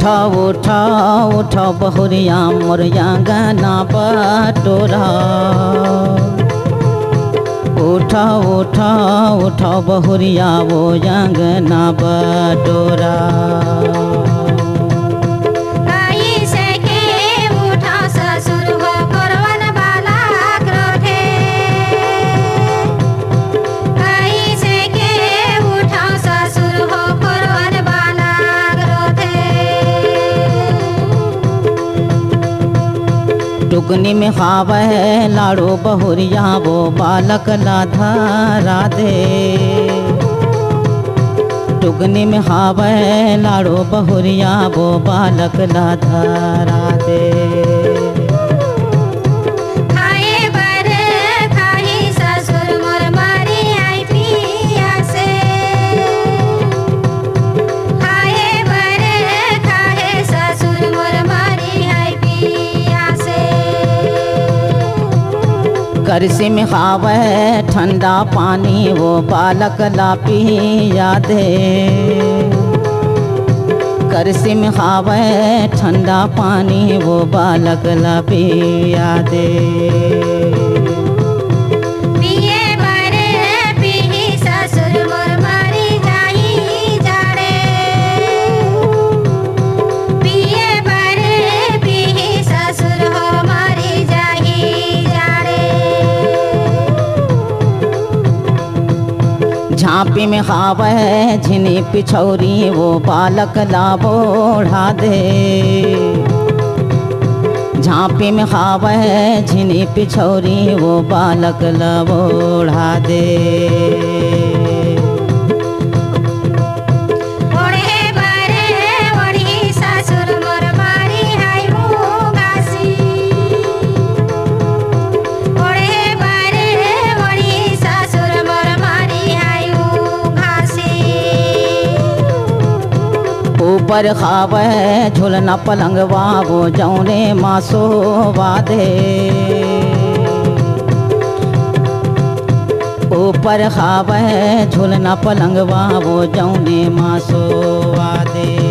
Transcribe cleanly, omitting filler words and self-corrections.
उठाओ उठाओ उठाओ बहुरिया मोरिया गना बटोरा। उठाओ उठाओ उठाओ बहुरिया वो अंगना बटोरा। टुकनी में खावे लाड़ो बहुरिया वो बालक लाधा राधे। टुकनी में खावे लाड़ो बहुरिया वो बालक लाधा राधे। करसी में खावे ठंडा पानी वो बालक ला पिया दे। करसी में खावे ठंडा पानी वो बालक ला पिया दे। झांपी में खावे झिनी पिछौरी वो बालक ला बोढ़ा दे। झांपी में खावे झिनी पिछौरी वो बालक ला बोढ़ा दे। ऊपर खावे झुलना पलंगवा वो जौने मासो वादे। ऊपर खावे झुलना पलंगवा वो जौने मासो वादे।